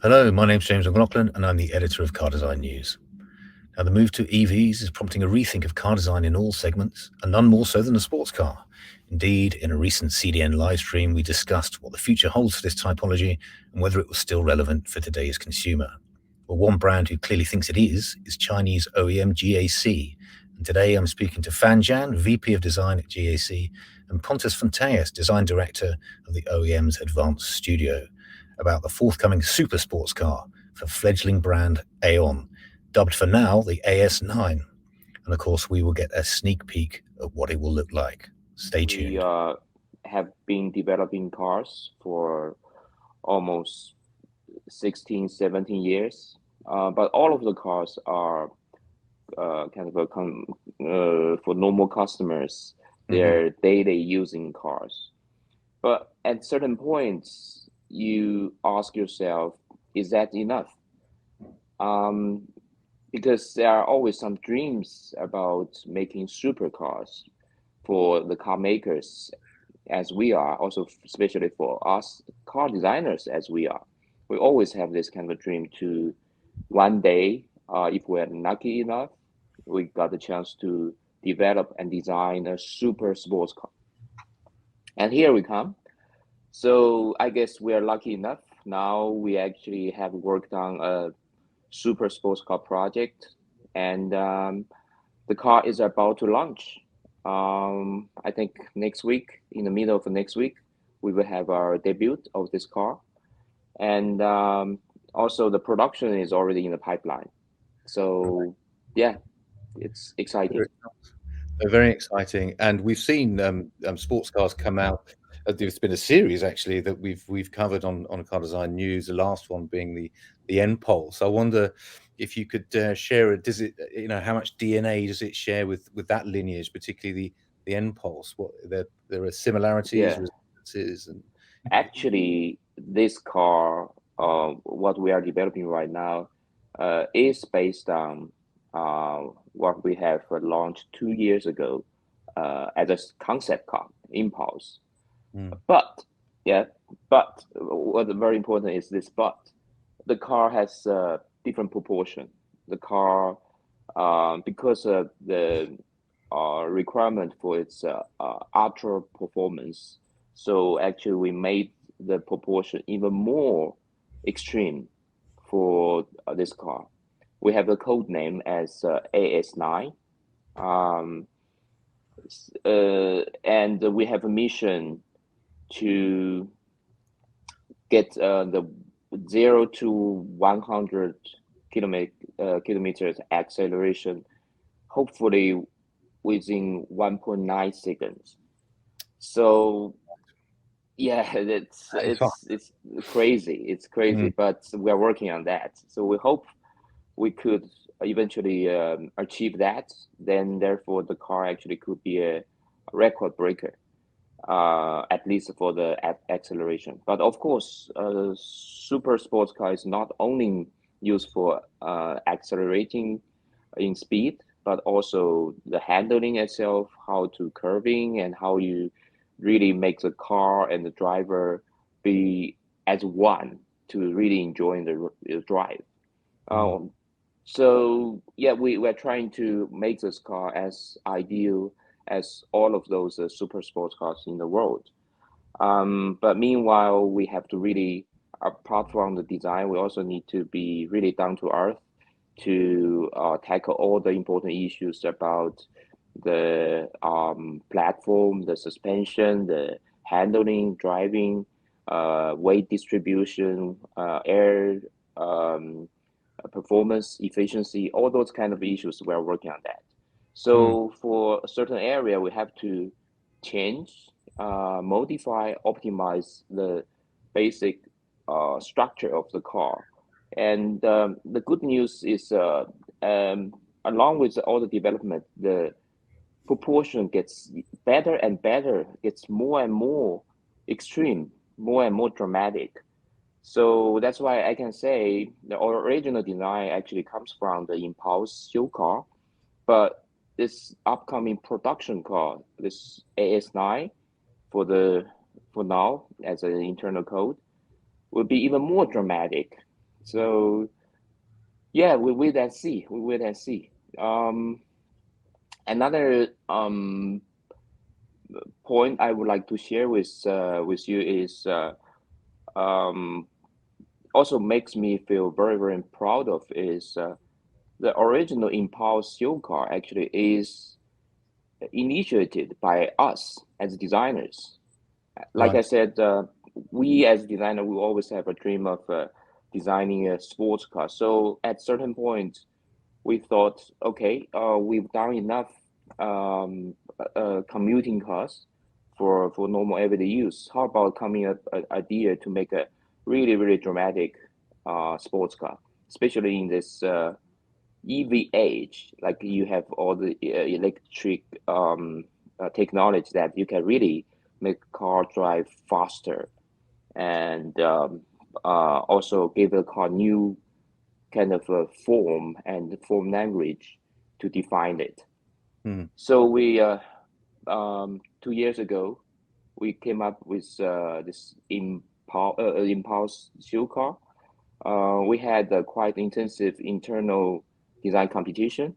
Hello, my name's James McLaughlin, and I'm the editor of Car Design News. Now, the move to EVs is prompting a rethink of car design in all segments, and none more so than a sports car. Indeed, in a recent CDN live stream, we discussed what the future holds for this typology and whether it was still relevant for today's consumer. Well, one brand who clearly thinks it is Chinese OEM GAC. And today I'm speaking to Fan Zhang, VP of Design at GAC, and Pontus Fontaeus, Design Director of the OEM's Advanced Studio, about the forthcoming Supersports car for fledgling brand Aion, dubbed for now the AS9. And of course, we will get a sneak peek of what it will look like. Stay We tuned. have been developing cars for almost 16, 17 years, but all of the cars are for normal customers. Mhm. They're daily using cars. But at certain points, you ask yourself, is that enough? Um, because there are always some dreams about making supercars for the car makers as we are, also especially for us car designers as we are. We always have this kind of a dream to one day, if we're lucky enough, we got the chance to develop and design a super sports car. And here we come. So I guess we are lucky enough. Now we actually have worked on a super sports car project, and the car is about to launch. I think next week, in the middle of next week, we will have our debut of this car, and also the production is already in the pipeline. So yeah, it's exciting. They're very exciting, and we've seen sports cars come out. There's been a series actually that we've covered on Car Design News. The last one being the N Pulse. I wonder if you could share it. Does it, how much DNA does it share with that lineage, particularly the N Pulse? What there are similarities, Yeah, resemblances, and actually, this car, what we are developing right now, is based on what we have launched 2 years ago as a concept car, Impulse. mm, But yeah, but what very important is this but. The car has different proportion. The car, because of the requirement for its ultra performance, so actually we made the proportion even more extreme for this car. We have the code name as AS9. Um, and we have a mission to get the 0 to 100 kilometers acceleration, hopefully within 1.9 seconds. So yeah, it's fun. it's crazy. It's crazy, Mm, but we are working on that. So we hope we could eventually achieve that. Then, therefore, the car actually could be a record breaker, at least for the acceleration. But of course, super sports car is not only used for accelerating in speed, but also the handling itself, how to curving, and how you really make the car and the driver be as one to really enjoy the drive. mm. Um, so yeah, we're trying to make this car as ideal as all of those super sports cars in the world. But meanwhile, we have to really, apart from the design, we also need to be really down to earth to tackle all the important issues about the platform, the suspension, the handling, driving, weight distribution, air performance, efficiency, all those kind of issues. We're working on that. Mm. So for a certain area, we have to change, modify, optimize the basic structure of the car. And the good news is, along with all the development, the proportion gets better and better. It's more and more extreme, more and more dramatic. So that's why I can say the original design actually comes from the Impulse show car, but this upcoming production car, this AS9 for the for now as an internal code, will be even more dramatic. So yeah, we wait and see. We wait and see. Another point I would like to share with you is um, also makes me feel very very proud of is the original Impulse show car actually is initiated by us as designers. Like I Right. said, we as designer we always have a dream of designing a sports car. So at certain point, we thought, okay, we've done enough commuting cars for normal everyday use. How about coming up an idea to make a really really dramatic sports car, especially in this EV age? Like you have all the electric technology that you can really make car drive faster and also give the car new kind of a form and form language to define it. Mm. So we 2 years ago we came up with this impulse show car. We had a quite intensive internal design competition.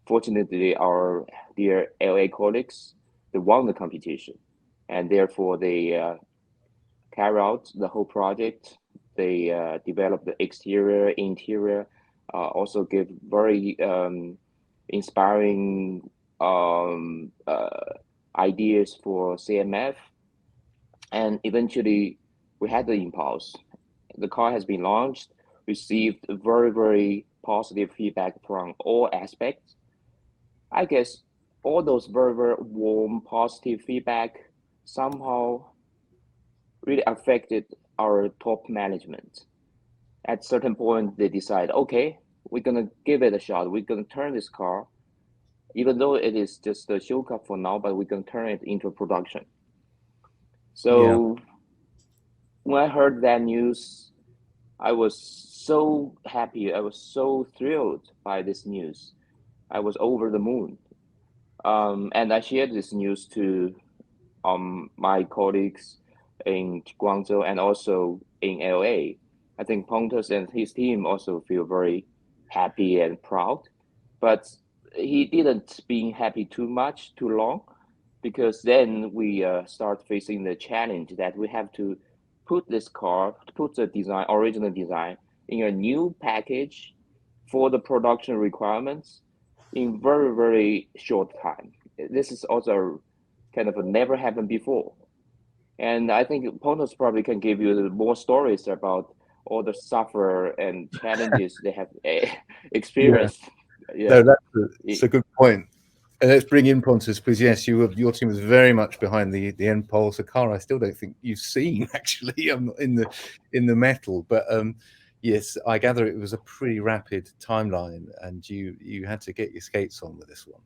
Fortunately, our dear LA colleagues they won the competition, and therefore they carry out the whole project. They develop the exterior, interior, also give very inspiring ideas for CMF, and eventually we had the impulse. The car has been launched, received very, very positive feedback from all aspects. I guess all those very, very warm, positive feedback somehow really affected our top management. At certain point, they decide, okay, we're gonna give it a shot. We're gonna turn this car, even though it is just a show car for now, but we're gonna turn it into production. Yeah. So when I heard that news, I was so happy. I was so thrilled by this news. I was over the moon. And I shared this news to my colleagues in Guangzhou and also in LA. I think Pontus and his team also feel very happy and proud, but he didn't being happy too much, too long, because then we start facing the challenge that we have to put this car, put the design, original design, in a new package for the production requirements in very, very short time. This is also kind of a never happened before. And I think Pontus probably can give you more stories about all the suffer and challenges they have Yeah. experienced. No, Yeah. that's a good point. And let's bring in Pontus, because yes, your team was very much behind the Impulse, a car I still don't think you've seen actually. I'm not in the metal, but yes, I gather it was a pretty rapid timeline, and you had to get your skates on with this one.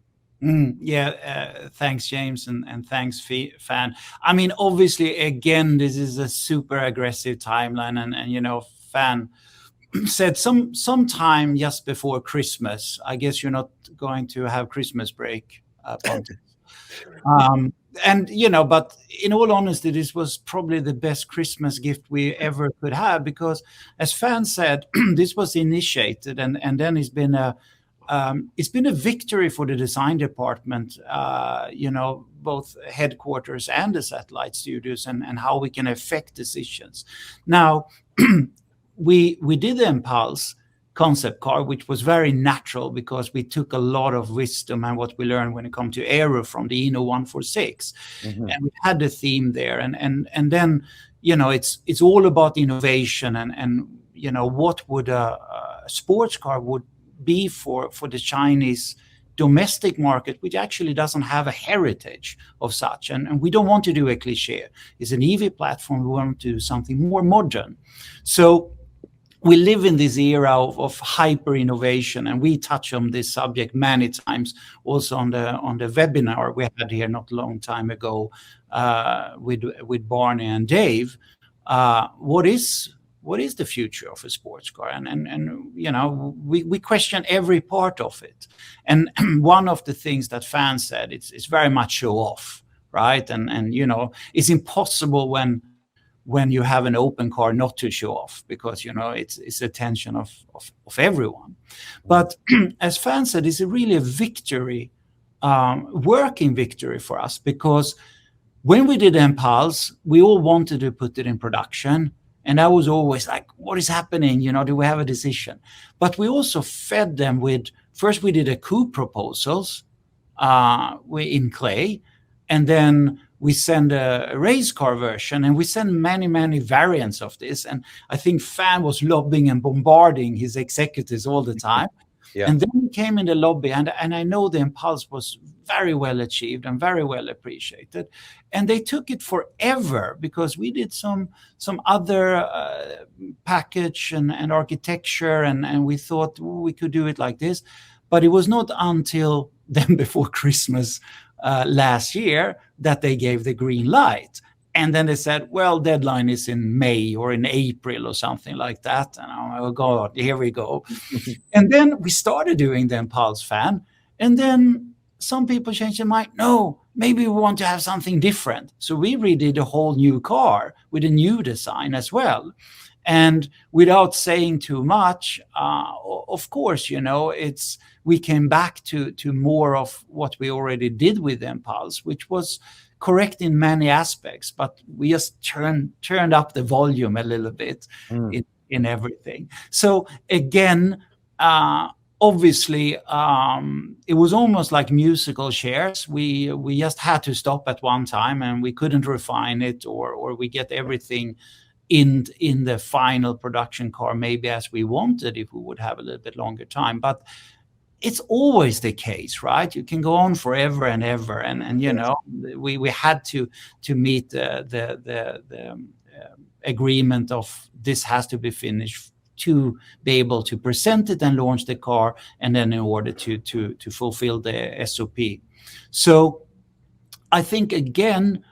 Yeah, thanks, James, and thanks, Fan. I mean, obviously, again, this is a super aggressive timeline, and Fan said sometime just before Christmas. I guess you're not going to have Christmas break, Pontus. And but in all honesty, this was probably the best Christmas gift we ever could have, because, as Fan said, this was initiated, and then it's been a victory for the design department, both headquarters and the satellite studios, and how we can affect decisions. Now, we did the Impulse concept car, which was very natural because we took a lot of wisdom and what we learned when it comes to aero from the Eno 146, Mm-hmm. and we had the theme there, and then it's all about innovation and what would a sports car would be for the Chinese domestic market, which actually doesn't have a heritage of such. And we don't want to do a cliche. It's an EV platform. We want to do something more modern. So we live in this era of hyper innovation, and we touch on this subject many times, also on the webinar we had here not a long time ago with Barney and Dave. What is the future of a sports car? And we question every part of it. And one of the things that fans said, it's very much show off, right? And it's impossible when when you have an open car not to show off, because it's attention of everyone. But as Fan said, it's really a victory, working victory for us, because when we did Impulse, we all wanted to put it in production. And I was always like, what is happening? Do we have a decision? But we also fed them with, first we did a coupe proposals in clay, and then we send a race car version, and we send many, many variants of this. And I think Fan was lobbying and bombarding his executives all the time. Yeah. And then we came in the lobby, and I know the Impulse was very well achieved and very well appreciated. And they took it forever, because we did some other package and architecture, and we thought we could do it like this. But it was not until then, before Christmas last year, that they gave the green light. And then they said, well, deadline is in May or in April or something like that. And I'm like, oh God, here we go. And then we started doing the Impulse Fan. And then some people changed their mind. No, maybe we want to have something different. So we redid a whole new car with a new design as well. And without saying too much, of course, we came back to more of what we already did with Impulse, which was correct in many aspects, but we just turned up the volume a little bit in everything. So again, obviously, it was almost like musical chairs. We just had to stop at one time, and we couldn't refine it, or we get everything in the final production car maybe as we wanted if we would have a little bit longer time. But it's always the case, right? You can go on forever and ever, and we had to meet the agreement of this has to be finished to be able to present it and launch the car, and then in order to fulfill the SOP. So I think again,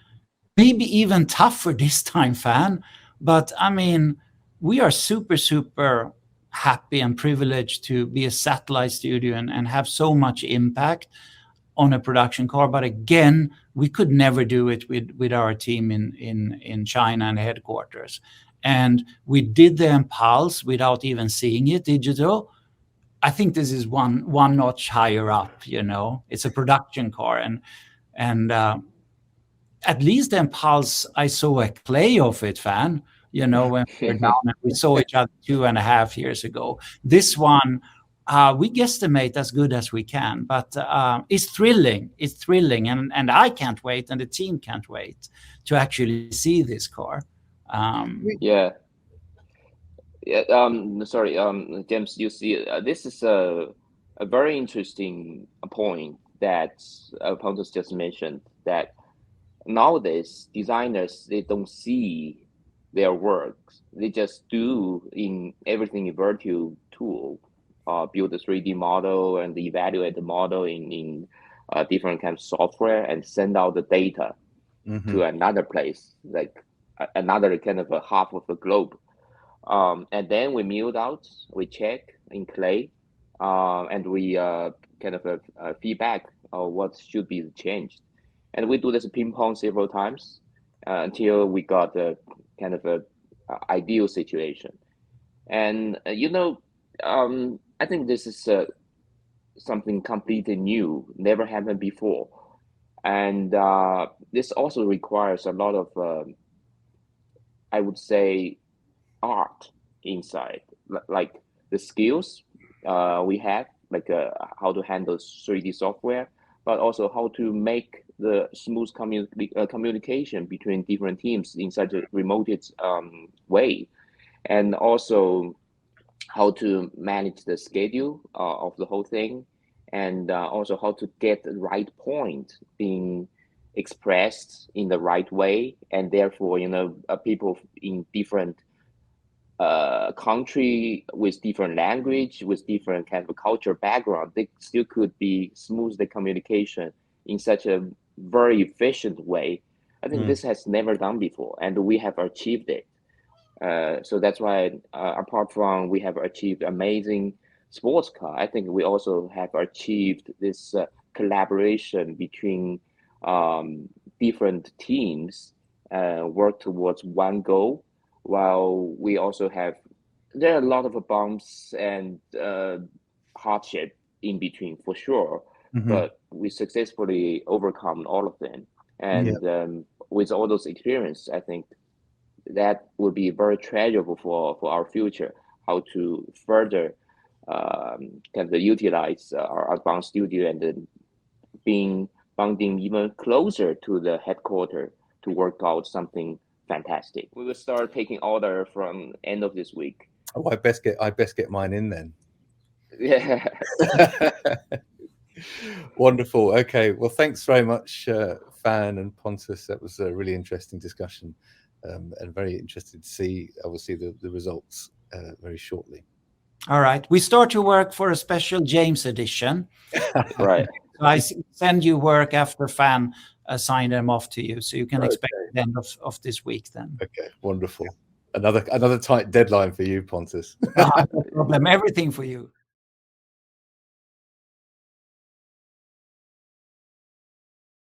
maybe even tougher this time, Fan, but I mean, we are super happy and privileged to be a satellite studio and have so much impact on a production car. But again, we could never do it with our team in China and headquarters. And we did the Impulse without even seeing it digital. I think this is one notch higher up, it's a production car. And at least the Impulse, I saw a clay of it, Fan, when we were down and we saw each other 2.5 years ago. This one, we guesstimate as good as we can, but it's thrilling. It's thrilling, and I can't wait, and the team can't wait to actually see this car. Sorry, James, you see, this is a very interesting point that Pontus just mentioned, that nowadays designers, they don't see their work. They just do everything in virtual tool, build a 3D model and evaluate the model in different kind of software, and send out the data to another place, like another kind of a half of the globe. And then we milled out, we check in clay, and we kind of feedback what should be changed. And we do this ping pong several times until we got a kind of a ideal situation. And I think this is something completely new, never happened before. And this also requires a lot of, I would say, art inside, like the skills we have, like how to handle 3D software, but also how to make the smooth communication between different teams in such a remote way, and also how to manage the schedule of the whole thing, and also how to get the right point being expressed in the right way, and therefore people in different country with different language, with different kind of culture background, they still could be smooth the communication in such a very efficient way. I think this has never done before, and we have achieved it. So that's why, apart from we have achieved amazing sports car, I think we also have achieved this collaboration between different teams work towards one goal, while we also there are a lot of bumps and hardship in between for sure, but we successfully overcome all of them. And with all those experience, I think that will be very treasurable for our future, how to further kind of utilize our advanced studio and then bonding even closer to the headquarters to work out something fantastic. We will start taking order from end of this week. Oh, I best get mine in then. Yeah. Wonderful. Okay. Well, thanks very much, Fan and Pontus. That was a really interesting discussion, and very interested to see, obviously, the results very shortly. All right. We start to work for a special James edition. Right. So I send you work after Fan sign them off to you, so you can expect the end of this week then. Okay. Wonderful. Another tight deadline for you, Pontus. No problem. Everything for you.